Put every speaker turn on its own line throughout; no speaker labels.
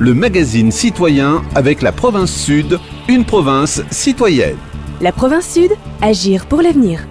le magazine citoyen avec la province Sud, une province citoyenne.
La province Sud, agir pour l'avenir.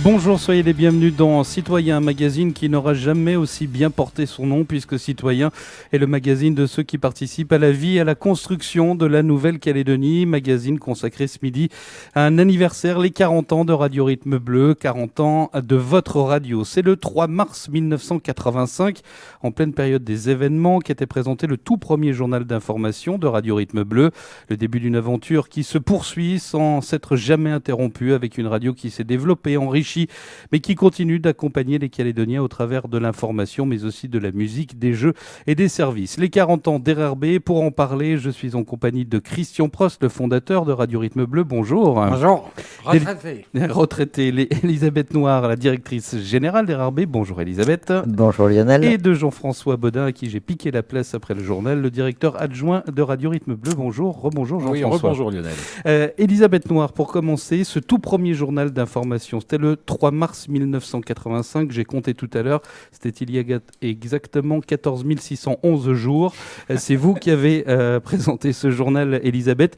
Bonjour, soyez les bienvenus dans Citoyen, un magazine qui n'aura jamais aussi bien porté son nom puisque Citoyen est le magazine de ceux qui participent à la vie et à la construction de la Nouvelle-Calédonie. Magazine consacré ce midi à un anniversaire, les 40 ans de Radio Rythme Bleu, 40 ans de votre radio. C'est le 3 mars 1985, en pleine période des événements, qu'était présenté le tout premier journal d'information de Radio Rythme Bleu. Le début d'une aventure qui se poursuit sans s'être jamais interrompue, avec une radio qui s'est développée, enrichie, mais qui continue d'accompagner les Calédoniens au travers de l'information, mais aussi de la musique, des jeux et des services. Les 40 ans d'RRB, pour en parler, je suis en compagnie de Christian Prost, le fondateur de Radio Rythme Bleu. Bonjour.
Bonjour.
Retraité. Elisabeth Noir, la directrice générale d'RRB. Bonjour Elisabeth.
Bonjour Lionel.
Et de Jean-François Baudin, à qui j'ai piqué la place après le journal, le directeur adjoint de Radio Rythme Bleu. Bonjour. Rebonjour Jean-François.
Oui, rebonjour Lionel.
Elisabeth Noir, pour commencer, ce tout premier journal d'information, c'était le 3 mars 1985, j'ai compté tout à l'heure, c'était il y a exactement 14 611 jours. C'est vous qui avez présenté ce journal, Elisabeth.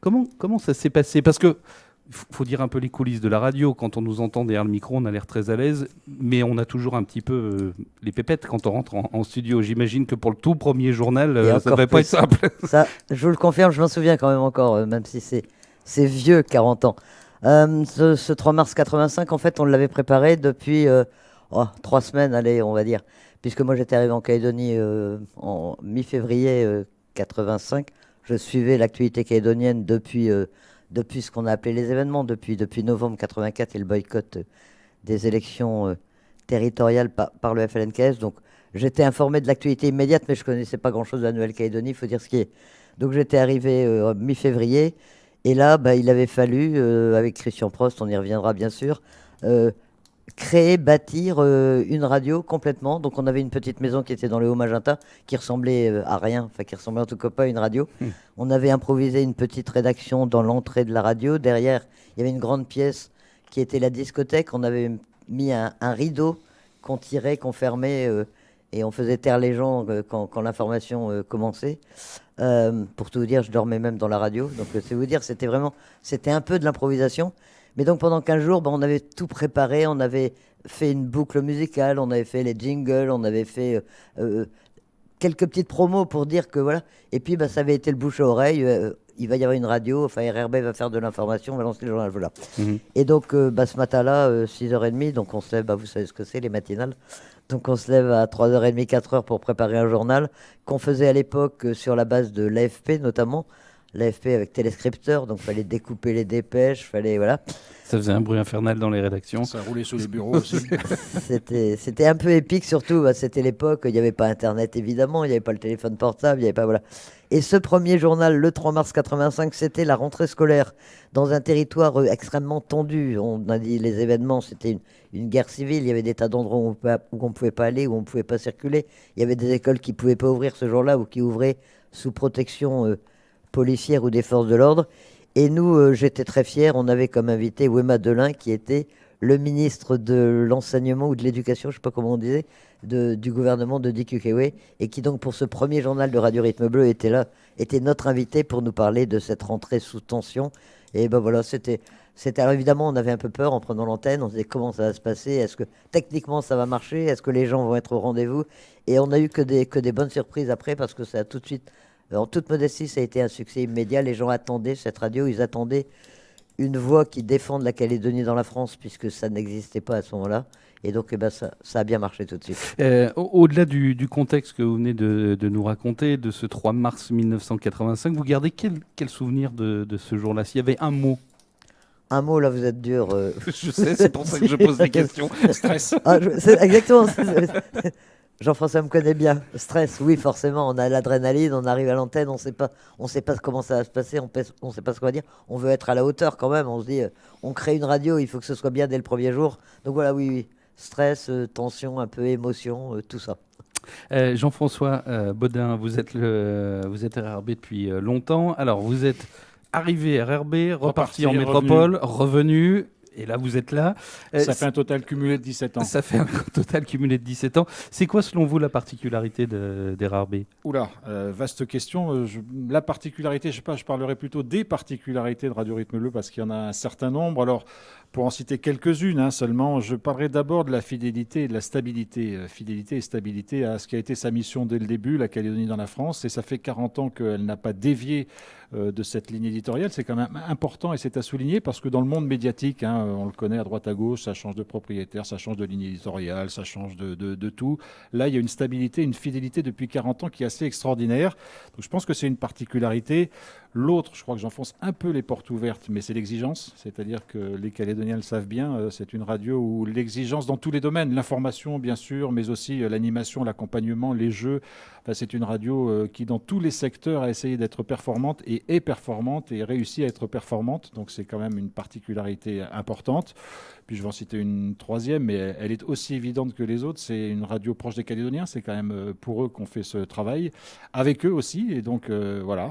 Comment ça s'est passé ? Parce que faut dire un peu les coulisses de la radio. Quand on nous entend derrière le micro, on a l'air très à l'aise, mais on a toujours un petit peu les pépettes quand on rentre en studio. J'imagine que pour le tout premier journal, ça ne devait pas être simple.
Ça, je vous le confirme, je m'en souviens quand même encore, même si c'est vieux, 40 ans. Ce 3 mars 85, en fait, on l'avait préparé depuis 3 semaines, allez, on va dire. Puisque moi, j'étais arrivé en Calédonie en mi-février 85. Je suivais l'actualité calédonienne depuis ce qu'on a appelé les événements, depuis novembre 84 et le boycott des élections territoriales par le FLNKS. Donc, j'étais informé de l'actualité immédiate, mais je ne connaissais pas grand-chose de la Nouvelle-Calédonie, il faut dire ce qui est. Donc, j'étais arrivé mi-février. Et là, il avait fallu, avec Christian Prost, on y reviendra bien sûr, bâtir une radio complètement. Donc on avait une petite maison qui était dans le Haut-Magenta, qui ressemblait à rien, enfin qui ressemblait en tout cas pas à une radio. On avait improvisé une petite rédaction dans l'entrée de la radio. Derrière, il y avait une grande pièce qui était la discothèque. On avait mis un rideau qu'on tirait, qu'on fermait, et on faisait taire les gens quand l'information commençait. Pour tout vous dire, je dormais même dans la radio. Donc, c'est vous dire, c'était un peu de l'improvisation. Mais donc, pendant 15 jours, on avait tout préparé. On avait fait une boucle musicale, on avait fait les jingles, on avait fait quelques petites promos pour dire que voilà. Et puis, ça avait été le bouche à oreille. Il va y avoir une radio, enfin, RRB va faire de l'information, on va lancer le journal. Voilà. Et donc, ce matin-là, 6h30, donc on se lève, vous savez ce que c'est, les matinales. Donc on se lève à 3h30, 4h pour préparer un journal qu'on faisait à l'époque sur la base de l'AFP notamment. L'AFP avec téléscripteur, donc il fallait découper les dépêches, voilà.
Ça faisait un bruit infernal dans les rédactions.
Ça roulait sous les bureaux aussi.
C'était un peu épique, surtout, c'était l'époque, il n'y avait pas Internet évidemment, il n'y avait pas le téléphone portable, il n'y avait pas, voilà. Et ce premier journal, le 3 mars 85, c'était la rentrée scolaire dans un territoire extrêmement tendu. On a dit les événements, c'était une guerre civile, il y avait des tas d'endroits où on ne pouvait pas aller, où on ne pouvait pas circuler. Il y avait des écoles qui ne pouvaient pas ouvrir ce jour-là ou qui ouvraient sous protection policière ou des forces de l'ordre. Et nous, j'étais très fier, on avait comme invité Wema Delin, qui était le ministre de l'enseignement ou de l'éducation, je ne sais pas comment on disait, du gouvernement de Dick Ukwe, et qui donc pour ce premier journal de Radio Rythme Bleu était là, était notre invité pour nous parler de cette rentrée sous tension. Et voilà, c'était alors évidemment, on avait un peu peur en prenant l'antenne, on se disait comment ça va se passer, est-ce que techniquement ça va marcher, est-ce que les gens vont être au rendez-vous, et on a eu que des bonnes surprises après, parce que ça a tout de suite, en toute modestie, ça a été un succès immédiat. Les gens attendaient cette radio, ils attendaient une voix qui défende la Calédonie dans la France, puisque ça n'existait pas à ce moment-là. Et donc, ça a bien marché tout de suite.
Au-delà du contexte que vous venez de nous raconter, de ce 3 mars 1985, vous gardez quel souvenir de ce jour-là ? S'il y avait un mot.
Un mot, là, vous êtes dur.
Je sais, c'est pour ça que je pose des questions. Stress.
Exactement. Jean-François me connaît bien. Stress, oui, forcément. On a l'adrénaline, on arrive à l'antenne, on sait pas comment ça va se passer, on sait pas ce qu'on va dire. On veut être à la hauteur quand même. On se dit, on crée une radio, il faut que ce soit bien dès le premier jour. Donc voilà, oui. Stress, tension, un peu émotion, tout ça.
Jean-François Baudin, vous êtes RRB depuis longtemps. Alors, vous êtes arrivé à RRB, reparti en métropole, revenu. Et là, vous êtes là.
Ça fait un total cumulé de 17 ans.
Ça fait un total cumulé de 17 ans. C'est quoi, selon vous, la particularité d'RRB?
Oula, vaste question. La particularité, je sais pas, je parlerai plutôt des particularités de Radio Rythme Bleu parce qu'il y en a un certain nombre. Alors, pour en citer quelques-unes seulement, je parlerai d'abord de la fidélité et de la stabilité. Fidélité et stabilité à ce qui a été sa mission dès le début, la Calédonie dans la France. Et ça fait 40 ans qu'elle n'a pas dévié de cette ligne éditoriale. C'est quand même important et c'est à souligner parce que dans le monde médiatique, on le connaît à droite à gauche, ça change de propriétaire, ça change de ligne éditoriale, ça change de tout. Là, il y a une stabilité, une fidélité depuis 40 ans qui est assez extraordinaire. Donc je pense que c'est une particularité. L'autre, je crois que j'enfonce un peu les portes ouvertes, mais c'est l'exigence. C'est-à-dire que les Calédoniens le savent bien, c'est une radio où l'exigence dans tous les domaines, l'information bien sûr, mais aussi l'animation, l'accompagnement, les jeux. Enfin, c'est une radio qui, dans tous les secteurs, a essayé d'être performante et est performante et réussit à être performante. Donc c'est quand même une particularité importante. Puis je vais en citer une troisième, mais elle est aussi évidente que les autres. C'est une radio proche des Calédoniens. C'est quand même pour eux qu'on fait ce travail, avec eux aussi. Et donc voilà,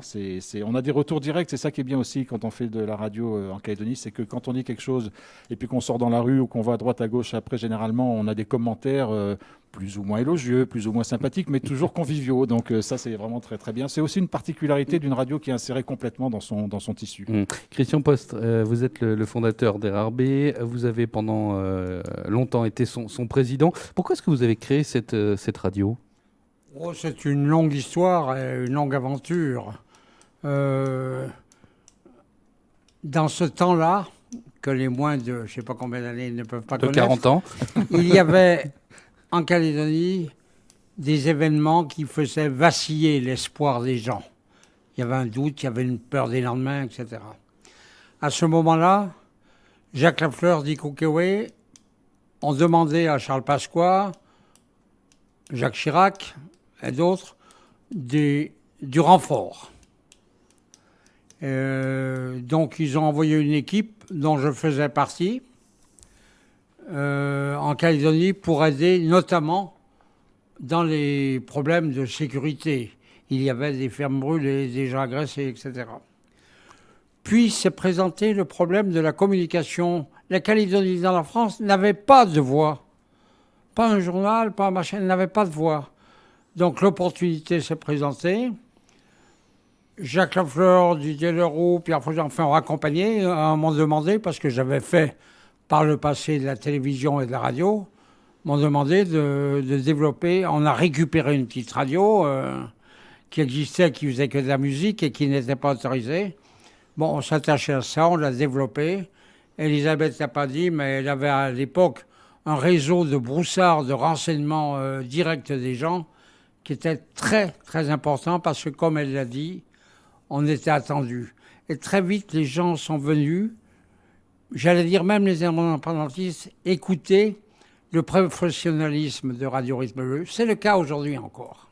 on a des retours directs. C'est ça qui est bien aussi quand on fait de la radio en Calédonie, c'est que quand on dit quelque chose et puis qu'on sort dans la rue ou qu'on va à droite à gauche après, généralement, on a des commentaires plus ou moins élogieux, plus ou moins sympathiques, mais toujours conviviaux. Donc ça, c'est vraiment très très bien. C'est aussi une particularité d'une radio qui est insérée complètement dans son tissu.
Christian Post, vous êtes le fondateur d'RRB. Vous avez pendant longtemps été son président. Pourquoi est-ce que vous avez créé cette radio ?
C'est une longue histoire et une longue aventure. Dans ce temps-là, que les moins de, je ne sais pas combien d'années ne peuvent pas connaître.
De 40 ans.
Il y avait en Calédonie des événements qui faisaient vaciller l'espoir des gens. Il y avait un doute, il y avait une peur des lendemains, etc. À ce moment-là, Jacques Lafleur d'Ikoukéoué ont demandé à Charles Pasqua, Jacques Chirac et d'autres du renfort. Donc ils ont envoyé une équipe dont je faisais partie en Calédonie pour aider notamment dans les problèmes de sécurité. Il y avait des fermes brûlées, des gens agressés, etc. Puis s'est présenté le problème de la communication. La Calédonie dans la France n'avait pas de voix. Pas un journal, pas un machin, elle n'avait pas de voix. Donc l'opportunité s'est présentée. Jacques Lafleur, Didier Leroux, Pierre Fauger, enfin, ont accompagné, m'ont demandé, parce que j'avais fait par le passé de la télévision et de la radio, m'ont demandé de développer. On a récupéré une petite radio qui existait, qui faisait que de la musique et qui n'était pas autorisée. Bon, on s'attachait à ça, on l'a développé. Elisabeth n'a pas dit, mais elle avait à l'époque un réseau de broussards, de renseignements directs des gens qui était très, très important parce que, comme elle l'a dit, on était attendus. Et très vite, les gens sont venus, j'allais dire même les indépendantistes, écouter le professionnalisme de Radio Rythme Bleu. C'est le cas aujourd'hui encore.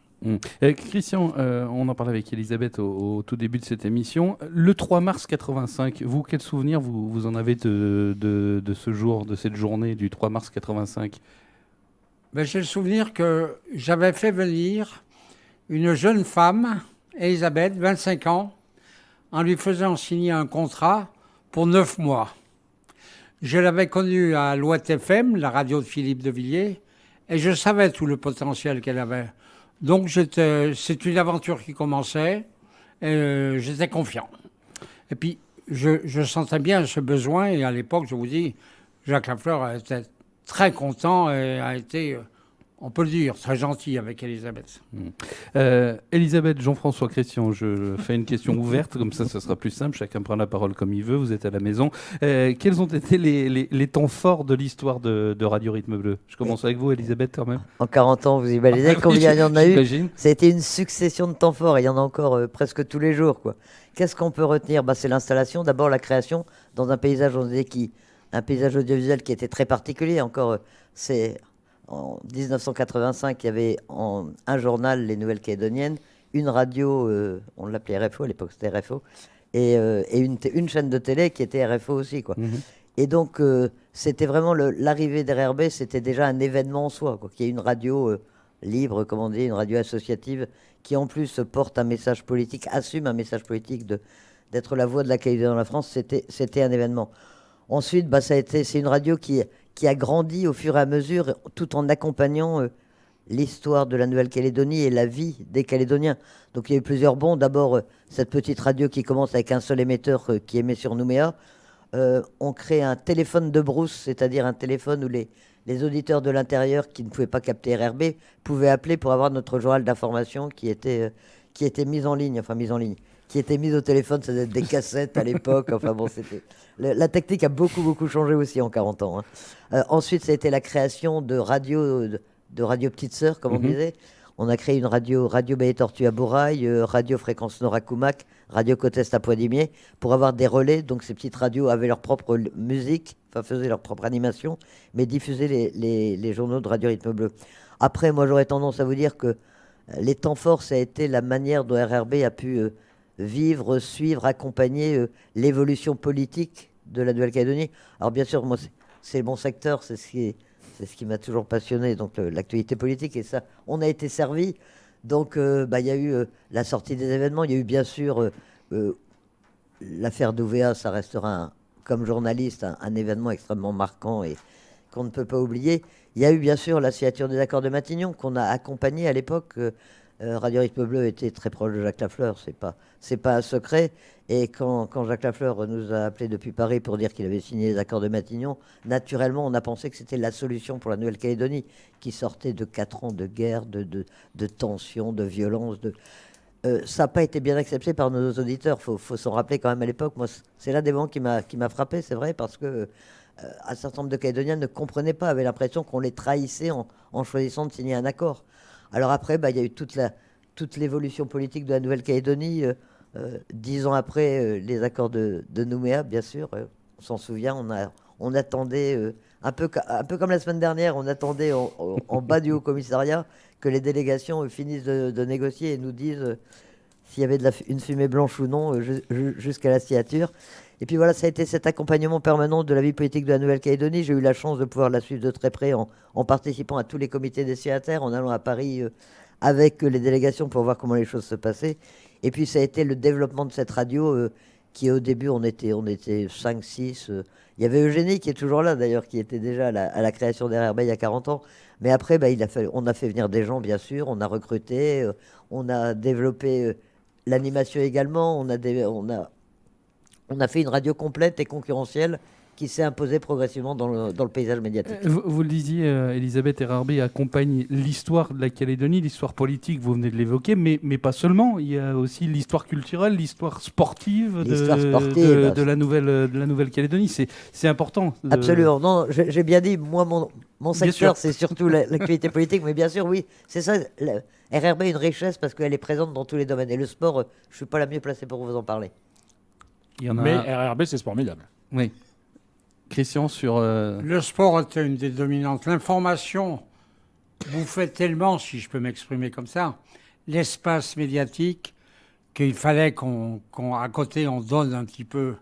Christian, on en parlait avec Elisabeth au tout début de cette émission. Le 3 mars 85, vous, quel souvenir vous en avez de ce jour, de cette journée du 3 mars 85 ?
J'ai le souvenir que j'avais fait venir une jeune femme, Elisabeth, 25 ans, en lui faisant signer un contrat pour 9 mois. Je l'avais connue à l'Ouest FM, la radio de Philippe de Villiers, et je savais tout le potentiel qu'elle avait. Donc c'est une aventure qui commençait, et j'étais confiant. Et puis je sentais bien ce besoin, et à l'époque, je vous dis, Jacques Lafleur était très content et a été, on peut le dire, très gentil avec Elisabeth.
Elisabeth, Jean-François, Christian, je fais une question ouverte, comme ça sera plus simple, chacun prend la parole comme il veut, vous êtes à la maison. Quels ont été les temps forts de l'histoire de Radio Rythme Bleu ? Je commence avec vous, Elisabeth, quand même.
En 40 ans, vous imaginez combien il y en a eu ?
J'imagine.
Ça a été une succession de temps forts, et il y en a encore presque tous les jours, quoi. Qu'est-ce qu'on peut retenir ? C'est l'installation, d'abord la création, dans un paysage, un paysage audiovisuel qui était très particulier. Encore, c'est en 1985, il y avait un journal, Les Nouvelles Calédoniennes, une radio, on l'appelait RFO, à l'époque c'était RFO, et une chaîne de télé qui était RFO aussi, quoi. Et donc, c'était vraiment l'arrivée d'RRB, c'était déjà un événement en soi, quoi. Qu'il y ait une radio libre, comme on dit, une radio associative, qui en plus porte un message politique, assume un message politique d'être la voix de la Calédonie dans la France, c'était un événement. Ensuite, c'est une radio qui a grandi au fur et à mesure, tout en accompagnant l'histoire de la Nouvelle-Calédonie et la vie des Calédoniens. Donc il y a eu plusieurs bonds. D'abord, cette petite radio qui commence avec un seul émetteur qui émet sur Nouméa. On crée un téléphone de brousse, c'est-à-dire un téléphone où les auditeurs de l'intérieur qui ne pouvaient pas capter RRB pouvaient appeler pour avoir notre journal d'information qui était mis en ligne, qui était mis au téléphone, ça devait être des cassettes à l'époque. Enfin bon, la technique a beaucoup, beaucoup changé aussi en 40 ans. Ensuite, ça a été la création de radio Petite Sœur, comme on disait. On a créé une Radio Baie Tortue à Bourail, Radio Fréquence Nord à Coumac, Radio Côte-Est à Poix-Dimier, pour avoir des relais. Donc ces petites radios avaient leur propre musique, faisaient leur propre animation, mais diffusaient les journaux de Radio Rythme Bleu. Après, moi j'aurais tendance à vous dire que les temps forts, ça a été la manière dont RRB a pu vivre, suivre, accompagner l'évolution politique de la Nouvelle-Calédonie. Alors bien sûr, moi c'est mon secteur, c'est ce qui m'a toujours passionné, donc l'actualité politique, et ça, on a été servi. Donc, il y a eu la sortie des événements, il y a eu bien sûr l'affaire d'OVA, ça restera, comme journaliste, un événement extrêmement marquant et qu'on ne peut pas oublier. Il y a eu bien sûr la signature des accords de Matignon, qu'on a accompagné à l'époque. Radio Rythme Bleu était très proche de Jacques Lafleur, c'est pas un secret. Et quand Jacques Lafleur nous a appelés depuis Paris pour dire qu'il avait signé les accords de Matignon, naturellement, on a pensé que c'était la solution pour la Nouvelle-Calédonie, qui sortait de 4 ans de guerre, de tensions, de violence. Ça n'a pas été bien accepté par nos auditeurs. Faut s'en rappeler quand même à l'époque. Moi, c'est l'un des moments qui m'a frappé, c'est vrai, parce que un certain nombre de Calédoniens ne comprenaient pas, avaient l'impression qu'on les trahissait en choisissant de signer un accord. Alors après, il y a eu toute l'évolution politique de la Nouvelle-Calédonie. 10 ans après les accords de Nouméa, bien sûr, on s'en souvient, on attendait, un peu comme la semaine dernière, on attendait en bas du Haut-Commissariat que les délégations finissent de négocier et nous disent s'il y avait une fumée blanche ou non jusqu'à la signature. Et puis voilà, ça a été cet accompagnement permanent de la vie politique de la Nouvelle-Calédonie. J'ai eu la chance de pouvoir la suivre de très près en participant à tous les comités des signataires, en allant à Paris avec les délégations pour voir comment les choses se passaient. Et puis ça a été le développement de cette radio qui au début on était 5, 6. Il y avait Eugénie qui est toujours là d'ailleurs, qui était déjà à la création d'RRB il y a 40 ans. Mais après, on a fait venir des gens bien sûr, on a recruté, on a développé l'animation également, on a fait une radio complète et concurrentielle qui s'est imposée progressivement dans le paysage médiatique.
Vous le disiez, Elisabeth RRB accompagne l'histoire de la Calédonie, l'histoire politique, vous venez de l'évoquer, mais pas seulement. Il y a aussi l'histoire culturelle, l'histoire sportive de la Nouvelle-Calédonie. C'est important.
Absolument. Non, j'ai bien dit, moi, mon secteur, c'est surtout l'actualité politique, mais bien sûr, oui, c'est ça. RRB est une richesse parce qu'elle est présente dans tous les domaines. Et le sport, je ne suis pas la mieux placée pour vous en parler.
Mais RRB, c'est formidable.
Oui. Christian, sur...
Le sport était une des dominantes. L'information bouffait tellement, si je peux m'exprimer comme ça, l'espace médiatique qu'il fallait qu'à côté, on donne un petit peu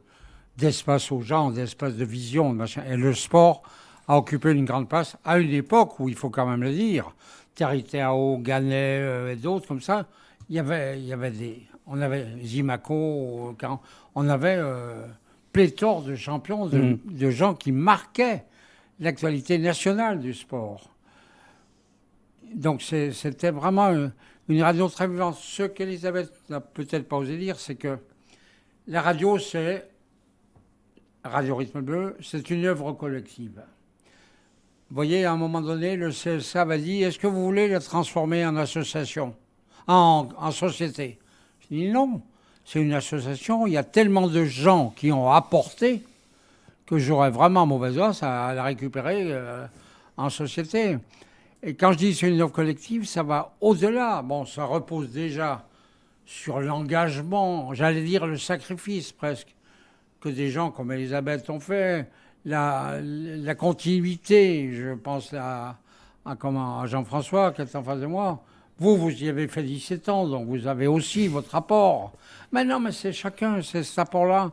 d'espace aux gens, d'espace de vision. Machin. Et le sport a occupé une grande place à une époque où, il faut quand même le dire, Thierry Théao, Gannet et d'autres comme ça, on avait Zimaco, on avait... pléthore de champions, de gens qui marquaient l'actualité nationale du sport. Donc c'était vraiment une radio très vivante. Ce qu'Elisabeth n'a peut-être pas osé dire, c'est que la radio, Radio Rythme Bleu, c'est une œuvre collective. Vous voyez, à un moment donné, le CSA va dire, est-ce que vous voulez la transformer en association, en société? Je dis non. C'est une association, il y a tellement de gens qui ont apporté que j'aurais vraiment mauvaise os à la récupérer en société. Et quand je dis c'est une œuvre collective, ça va au-delà. Bon, ça repose déjà sur l'engagement, j'allais dire le sacrifice presque, que des gens comme Elisabeth ont fait, la continuité, je pense à Jean-François qui est en face de moi. Vous y avez fait 17 ans, donc vous avez aussi votre apport. Mais non, mais c'est chacun, c'est cet apport-là.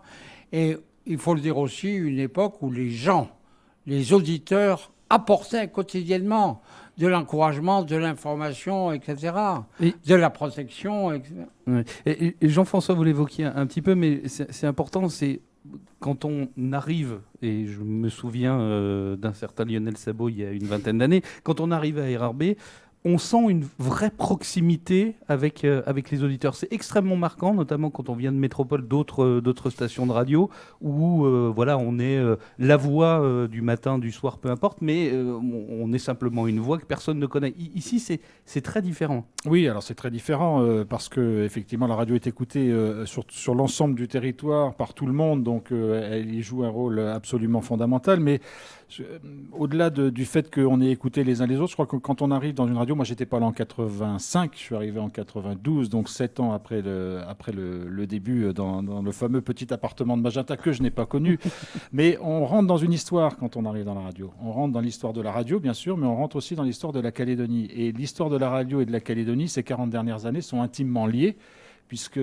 Et il faut le dire aussi, une époque où les gens, les auditeurs, apportaient quotidiennement de l'encouragement, de l'information, etc., de la protection, etc.
Et Jean-François, vous l'évoquiez un petit peu, mais c'est important, c'est quand on arrive, et je me souviens d'un certain Lionel Sabot il y a une vingtaine d'années, quand on arrive à RRB, on sent une vraie proximité avec les auditeurs. C'est extrêmement marquant, notamment quand on vient de métropole d'autres stations de radio, où voilà, on est la voix du matin, du soir, peu importe, mais on est simplement une voix que personne ne connaît. Ici, c'est très différent.
Oui, alors c'est très différent parce que effectivement la radio est écoutée sur l'ensemble du territoire par tout le monde, donc elle y joue un rôle absolument fondamental. Mais au-delà du fait qu'on ait écouté les uns les autres, je crois que quand on arrive dans une radio, moi j'étais pas là en 85, je suis arrivé en 92, donc 7 ans après le début dans le fameux petit appartement de Magenta que je n'ai pas connu. Mais on rentre dans une histoire quand on arrive dans la radio. On rentre dans l'histoire de la radio, bien sûr, mais on rentre aussi dans l'histoire de la Calédonie. Et l'histoire de la radio et de la Calédonie, ces 40 dernières années, sont intimement liées. Puisque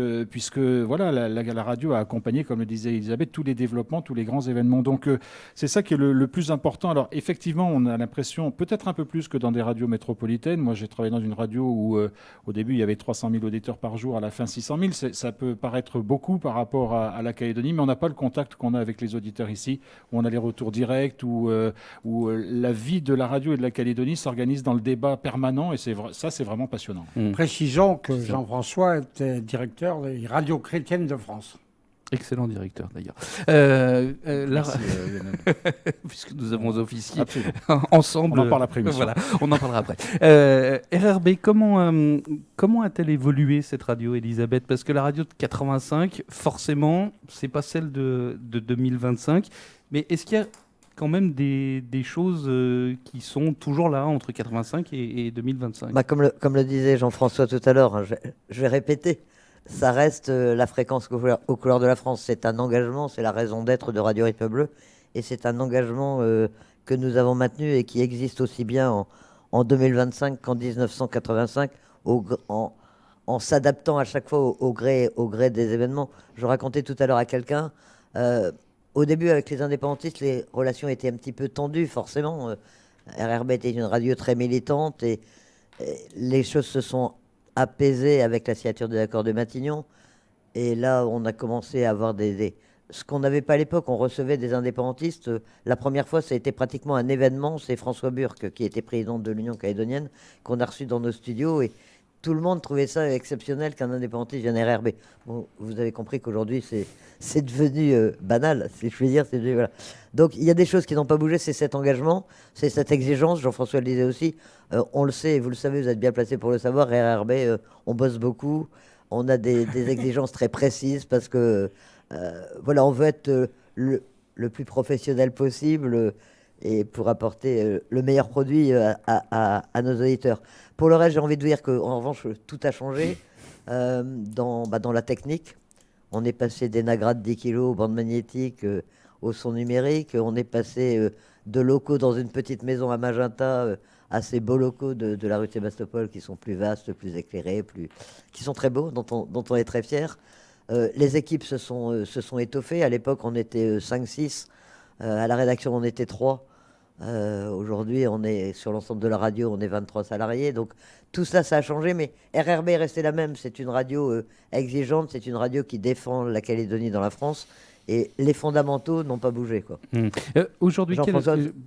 voilà, la radio a accompagné, comme le disait Elisabeth, tous les développements, tous les grands événements. Donc c'est ça qui est le plus important. Alors effectivement, on a l'impression, peut-être un peu plus que dans des radios métropolitaines. Moi, j'ai travaillé dans une radio où au début, il y avait 300 000 auditeurs par jour, à la fin 600 000. Ça peut paraître beaucoup par rapport à la Calédonie, mais on n'a pas le contact qu'on a avec les auditeurs ici, où on a les retours directs, où la vie de la radio et de la Calédonie s'organise dans le débat permanent. Et ça, c'est vraiment passionnant.
Précisons que Jean-François était directeur des radios chrétiennes de France.
Excellent directeur, d'ailleurs.
Merci,
Puisque nous avons officié
Absolument.
ensemble.
On en parle après, monsieur.
Voilà, on en parlera après. RRB, comment a-t-elle évolué, cette radio, Elisabeth? Parce que la radio de 85, forcément, c'est pas celle de 2025. Mais est-ce qu'il y a quand même des choses qui sont toujours là entre 85 et 2025?
Bah, comme le disait Jean-François tout à l'heure, hein, je vais répéter, ça reste la fréquence aux couleurs de la France. C'est un engagement, c'est la raison d'être de Radio Rythme Bleu. Et c'est un engagement que nous avons maintenu et qui existe aussi bien en 2025 qu'en 1985, en s'adaptant à chaque fois au gré des événements. Je racontais tout à l'heure à quelqu'un, au début avec les indépendantistes, les relations étaient un petit peu tendues, forcément. RRB était une radio très militante et les choses se sont apaisées avec la signature des accords de Matignon. Et là, on a commencé à avoir ce qu'on n'avait pas à l'époque. On recevait des indépendantistes. La première fois, ça a été pratiquement un événement. C'est François Burck, qui était président de l'Union calédonienne, qu'on a reçu dans nos studios. Et tout le monde trouvait ça exceptionnel qu'un indépendantiste vienne à RRB. Bon, vous avez compris qu'aujourd'hui, c'est devenu banal, si je puis dire. Voilà. Donc, il y a des choses qui n'ont pas bougé. C'est cet engagement, c'est cette exigence. Jean-François le disait aussi. On le sait, vous le savez, vous êtes bien placé pour le savoir. RRB, on bosse beaucoup. On a des exigences très précises parce que, voilà, on veut être le plus professionnel possible et pour apporter le meilleur produit à nos auditeurs. Pour le reste, j'ai envie de vous dire qu'en revanche, tout a changé dans la technique. On est passé des Nagra de 10 kg aux bandes magnétiques, au son numérique. On est passé de locaux dans une petite maison à Magenta à ces beaux locaux de la rue de Sébastopol qui sont plus vastes, plus éclairés, qui sont très beaux, dont on est très fiers. Les équipes se sont étoffées. À l'époque, on était 5-6. À la rédaction, on était 3. Aujourd'hui, on est sur l'ensemble de la radio, on est 23 salariés. Donc tout ça, ça a changé, mais RRB est resté la même. C'est une radio exigeante, c'est une radio qui défend la Calédonie dans la France. Et les fondamentaux n'ont pas bougé, quoi.
Aujourd'hui,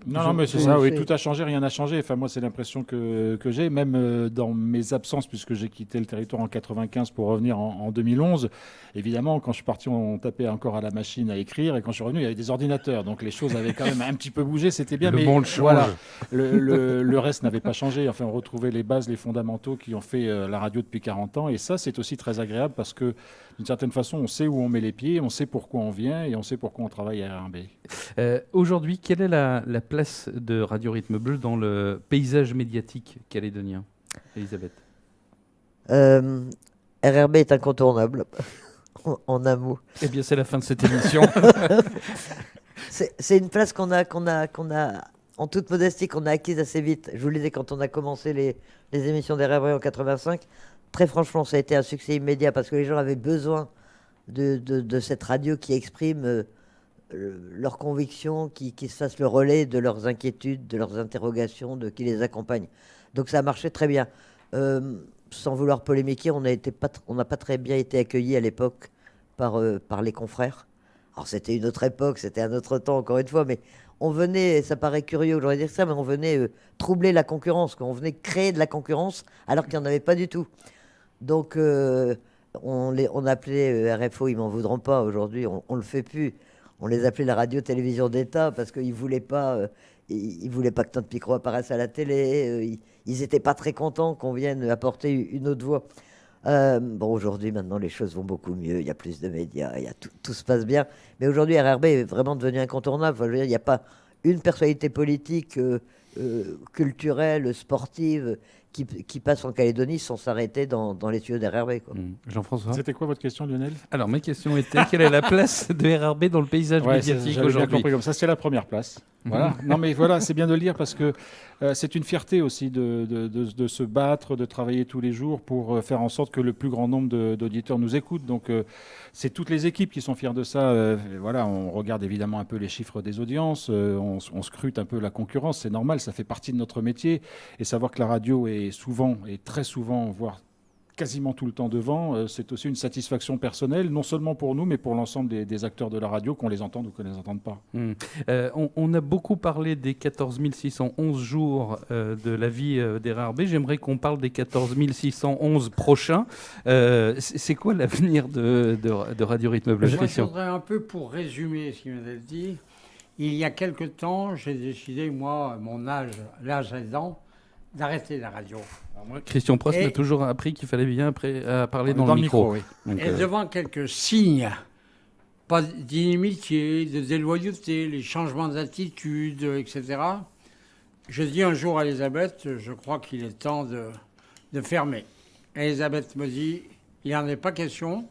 non, mais c'est ça, oui, tout a changé, rien n'a changé. Enfin, moi, c'est l'impression que j'ai, même dans mes absences, puisque j'ai quitté le territoire en 95 pour revenir en 2011. Évidemment, quand je suis parti, on tapait encore à la machine à écrire, et quand je suis revenu, il y avait des ordinateurs. Donc les choses avaient quand même un petit peu bougé, c'était bien.
Le monde change.
Voilà, le reste n'avait pas changé. Enfin, on retrouvait les bases, les fondamentaux qui ont fait la radio depuis 40 ans. Et ça, c'est aussi très agréable parce que, d'une certaine façon, on sait où on met les pieds, on sait pourquoi on vient et on sait pourquoi on travaille à RRB.
Aujourd'hui, quelle est la place de Radio Rythme Bleu dans le paysage médiatique calédonien, Elisabeth?
RRB est incontournable, en un mot.
Eh bien, c'est la fin de cette émission.
C'est une place qu'on a, en toute modestie, qu'on a acquise assez vite. Je vous le disais, quand on a commencé les émissions d'RRB en 85, très franchement, ça a été un succès immédiat parce que les gens avaient besoin de cette radio qui exprime leurs convictions, qui se fasse le relais de leurs inquiétudes, de leurs interrogations, qui les accompagne. Donc ça a marché très bien. Sans vouloir polémiquer, on n'a pas très bien été accueillis à l'époque par les confrères. Alors c'était une autre époque, c'était un autre temps, encore une fois, mais on venait, ça paraît curieux aujourd'hui de dire ça, mais on venait troubler la concurrence, quoi. On venait créer de la concurrence alors qu'il n'y en avait pas du tout. Donc on appelait RFO, ils m'en voudront pas aujourd'hui, on le fait plus. On les appelait la radio-télévision d'État parce qu'ils voulaient pas, ils voulaient pas que notre micro apparaisse à la télé. Ils n'étaient pas très contents qu'on vienne apporter une autre voix. Bon, aujourd'hui, maintenant, les choses vont beaucoup mieux. Il y a plus de médias, tout se passe bien. Mais aujourd'hui, RRB est vraiment devenu incontournable. Enfin, je veux dire, il n'y a pas une personnalité politique, culturelle, sportive qui passe en Calédonie sans s'arrêter dans les tuyaux d'RRB, quoi.
Jean-François.
C'était quoi votre question, Lionel?
Alors, ma question était quelle est la place de RRB dans le paysage médiatique
j'avais bien
aujourd'hui?
compris comme ça, c'est la première place. Voilà. Non, mais voilà, c'est bien de le dire parce que c'est une fierté aussi de se battre, de travailler tous les jours pour faire en sorte que le plus grand nombre d'auditeurs nous écoutent. Donc, c'est toutes les équipes qui sont fières de ça. Voilà, on regarde évidemment un peu les chiffres des audiences, on scrute un peu la concurrence, c'est normal, ça fait partie de notre métier. Et savoir que la radio est souvent, et très souvent, voire quasiment tout le temps devant, c'est aussi une satisfaction personnelle, non seulement pour nous, mais pour l'ensemble des acteurs de la radio, qu'on les entende ou qu'on ne les entende pas.
On a beaucoup parlé des 14 611 jours de la vie d'RRB. J'aimerais qu'on parle des 14 611 prochains. C'est quoi l'avenir de Radio Rythme Bleu,
Je
Christian?
voudrais un peu pour résumer ce qu'il vient d'être dit. Il y a quelque temps, j'ai décidé, moi, mon âge, l'âge aidant, d'arrêter la radio.
Moi, Christian Prost m'a toujours appris qu'il fallait bien parler dans le micro.
Oui.
Donc,
Et devant quelques signes, pas d'inimitié, de déloyauté, les changements d'attitude, etc., je dis un jour à Elisabeth, je crois qu'il est temps de fermer. Et Elisabeth me dit, il n'en est pas question.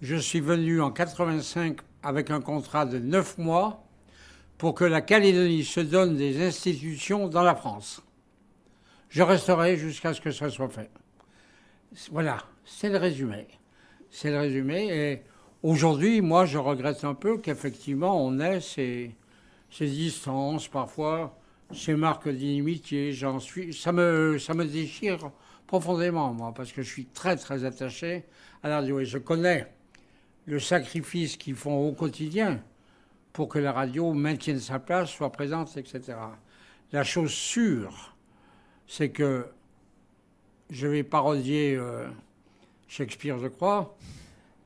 Je suis venu en 85 avec un contrat de 9 mois pour que la Calédonie se donne des institutions dans la France. Je resterai jusqu'à ce que ça soit fait. Voilà, c'est le résumé. C'est le résumé. Et aujourd'hui, moi, je regrette un peu qu'effectivement, on ait ces distances, parfois, ces marques d'inimitié. Ça me déchire profondément, moi, parce que je suis très, très attaché à la radio. Et je connais le sacrifice qu'ils font au quotidien pour que la radio maintienne sa place, soit présente, etc. La chose sûre, c'est que, je vais parodier Shakespeare, je crois,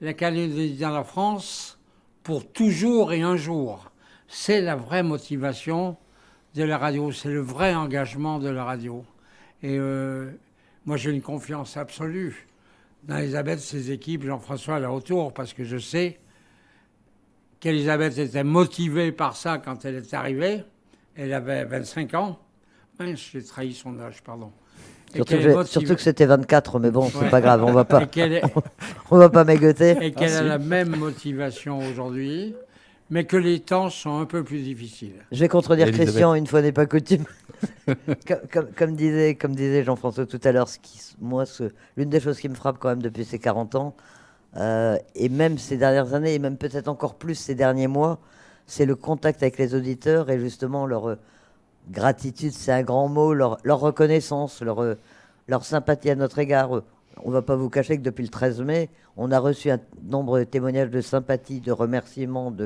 la Calédonie dans la France, pour toujours et un jour. C'est la vraie motivation de la radio, c'est le vrai engagement de la radio. Et moi, j'ai une confiance absolue dans Elisabeth, ses équipes, Jean-François là autour, parce que je sais qu'Elisabeth était motivée par ça quand elle est arrivée. Elle avait 25 ans. J'ai trahi son âge, pardon.
Surtout que c'était 24, mais bon, c'est pas grave, on va pas,
on
va pas mégoter.
Et qu'elle a la même motivation aujourd'hui, mais que les temps sont un peu plus difficiles.
Je vais contredire Christian, une fois n'est pas coutume. comme disait Jean-François tout à l'heure, l'une des choses qui me frappe quand même depuis ces 40 ans, et même ces dernières années, et même peut-être encore plus ces derniers mois, c'est le contact avec les auditeurs et justement leur gratitude, c'est un grand mot, leur reconnaissance, leur sympathie à notre égard. On ne va pas vous cacher que depuis le 13 mai, on a reçu un nombre de témoignages de sympathie, de remerciements,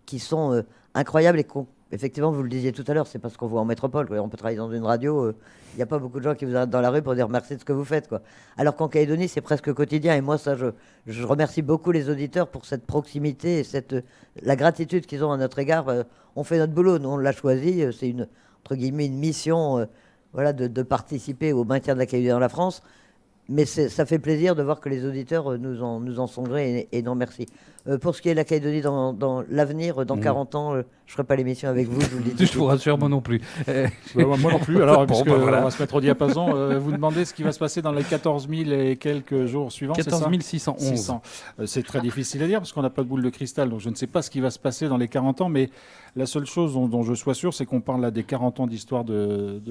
qui sont incroyables et effectivement, vous le disiez tout à l'heure, c'est parce qu'on voit en métropole. Quoi. On peut travailler dans une radio, il n'y a pas beaucoup de gens qui vous arrêtent dans la rue pour dire merci de ce que vous faites. Quoi. Alors qu'en Calédonie, c'est presque quotidien. Et moi, ça, je remercie beaucoup les auditeurs pour cette proximité et la gratitude qu'ils ont à notre égard. On fait notre boulot, nous, on l'a choisi. C'est entre guillemets, une mission de participer au maintien de la Calédonie dans la France. Mais ça fait plaisir de voir que les auditeurs nous en sont grés et nous remercient. Pour ce qui est de la Calédonie dans l'avenir, dans 40 ans, je ne ferai pas l'émission avec vous, je vous le dis.
Je vous rassure, moi non plus.
Moi non plus, alors,
Bon,
puisque
voilà.
on va se mettre au diapason. Vous demandez ce qui va se passer dans les 14 000 et quelques jours suivants,
14
c'est ça
611.
600. C'est très difficile à dire parce qu'on n'a pas de boule de cristal, donc je ne sais pas ce qui va se passer dans les 40 ans, mais la seule chose dont je sois sûr, c'est qu'on parle là des 40 ans d'histoire de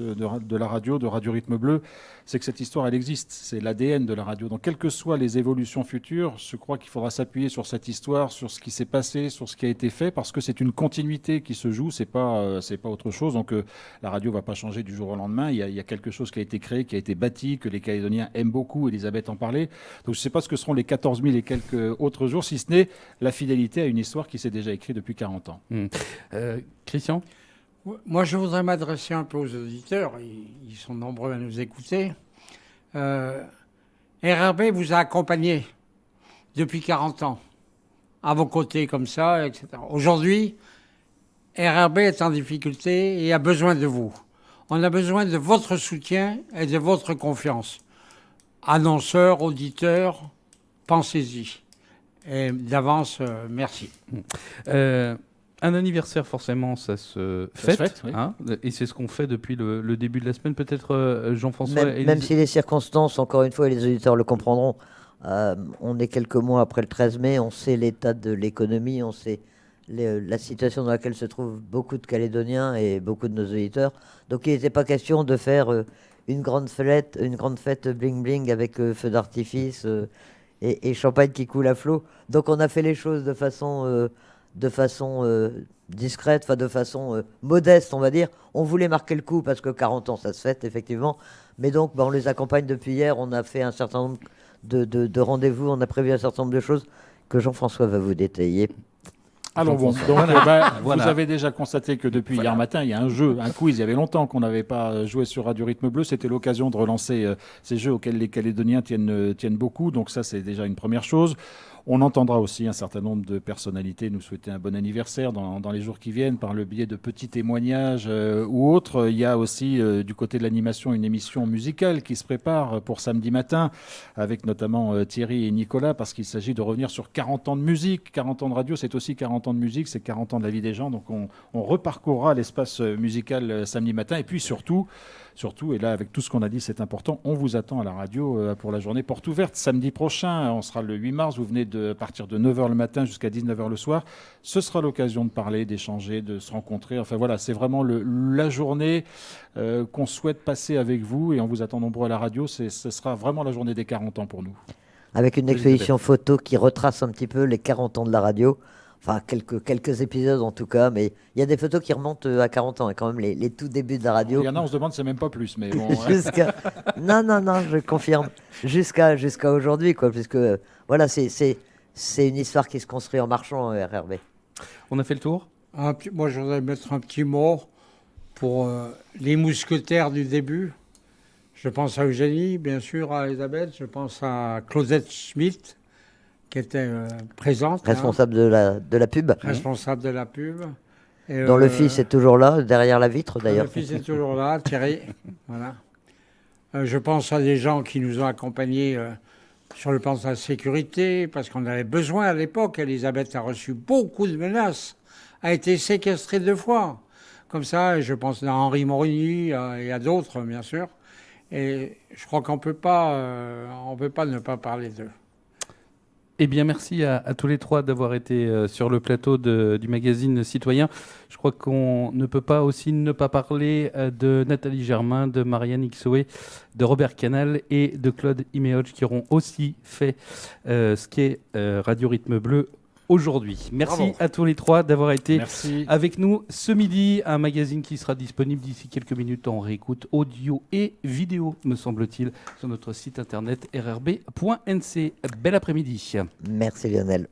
la radio, de Radio Rythme Bleu, c'est que cette histoire, elle existe. C'est l'ADN de la radio. Donc, quelles que soient les évolutions futures, je crois qu'il faudra s'appuyer sur cette histoire l'histoire, sur ce qui s'est passé, sur ce qui a été fait, parce que c'est une continuité qui se joue, c'est pas autre chose. Donc la radio va pas changer du jour au lendemain. Il y a quelque chose qui a été créé, qui a été bâti, que les Calédoniens aiment beaucoup. Elisabeth en parlait. Donc je sais pas ce que seront les 14 000 et quelques autres jours, si ce n'est la fidélité à une histoire qui s'est déjà écrite depuis 40 ans.
Christian ?
Moi, je voudrais m'adresser un peu aux auditeurs. Ils sont nombreux à nous écouter. RRB vous a accompagné depuis 40 ans, à vos côtés comme ça, etc. Aujourd'hui, RRB est en difficulté et a besoin de vous. On a besoin de votre soutien et de votre confiance. Annonceurs, auditeurs, pensez-y. Et d'avance, merci.
Un anniversaire, forcément, ça se fête.
Oui.
Hein, et c'est ce qu'on fait depuis le début de la semaine. Peut-être Jean-François.
Même si les circonstances, encore une fois, et les auditeurs le comprendront, on est quelques mois après le 13 mai, on sait l'état de l'économie, on sait la situation dans laquelle se trouvent beaucoup de Calédoniens et beaucoup de nos auditeurs. Donc il n'était pas question de faire une grande fête bling-bling avec feu d'artifice et champagne qui coule à flot. Donc on a fait les choses de façon discrète, de façon modeste, on va dire. On voulait marquer le coup parce que 40 ans, ça se fête, effectivement. Mais donc, on les accompagne depuis hier. On a fait un certain nombre de rendez-vous. On a prévu un certain nombre de choses que Jean-François va vous détailler.
Alors bon, donc, vous avez déjà constaté que depuis hier matin, il y a un quiz. Il y avait longtemps qu'on n'avait pas joué sur Radio Rythme Bleu. C'était l'occasion de relancer ces jeux auxquels les Calédoniens tiennent beaucoup. Donc ça, c'est déjà une première chose. On entendra aussi un certain nombre de personnalités nous souhaiter un bon anniversaire dans les jours qui viennent par le biais de petits témoignages ou autres. Il y a aussi du côté de l'animation une émission musicale qui se prépare pour samedi matin avec notamment Thierry et Nicolas parce qu'il s'agit de revenir sur 40 ans de musique. 40 ans de radio, c'est aussi 40 ans de musique, c'est 40 ans de la vie des gens. Donc on reparcourra l'espace musical samedi matin et puis surtout, et là avec tout ce qu'on a dit c'est important, on vous attend à la radio pour la journée porte ouverte samedi prochain. On sera le 8 mars, vous venez de partir de 9h le matin jusqu'à 19h le soir. Ce sera l'occasion de parler, d'échanger, de se rencontrer. Enfin voilà, c'est vraiment la journée qu'on souhaite passer avec vous et on vous attend nombreux à la radio. Ce sera vraiment la journée des 40 ans pour nous.
Avec une exposition photo qui retrace un petit peu les 40 ans de la radio. Enfin, quelques épisodes en tout cas, mais il y a des photos qui remontent à 40 ans, et quand même les tout débuts de la radio.
Il y en a, on se demande, c'est même pas plus, mais bon.
Non, je confirme. Jusqu'à aujourd'hui, quoi, puisque voilà, c'est une histoire qui se construit en marchant, RRB.
On a fait le tour.
Moi, je voudrais mettre un petit mot pour les mousquetaires du début. Je pense à Eugénie, bien sûr, à Elisabeth, je pense à Claudette Schmitt, qui était présente.
Responsable de la pub.
Responsable de la pub. Et,
dont le fils est toujours là, derrière la vitre d'ailleurs.
Le fils est toujours là, Thierry. Voilà. Je pense à des gens qui nous ont accompagnés sur le plan de la sécurité, parce qu'on avait besoin à l'époque. Elisabeth a reçu beaucoup de menaces, a été séquestrée 2 fois. Comme ça, je pense à Henri Morigny et à d'autres, bien sûr. Et je crois qu'on peut pas ne pas parler d'eux.
Eh bien, merci à tous les trois d'avoir été sur le plateau du magazine Citoyen. Je crois qu'on ne peut pas aussi ne pas parler de Nathalie Germain, de Marianne Ixoé, de Robert Canal et de Claude Iméoch qui auront aussi fait ce qu'est Radio Rythme Bleu aujourd'hui. Merci
Bravo.
à tous les trois d'avoir été
Merci.
avec nous ce midi. Un magazine qui sera disponible d'ici quelques minutes en réécoute audio et vidéo, me semble-t-il, sur notre site internet rrb.nc. Bel après-midi.
Merci Lionel.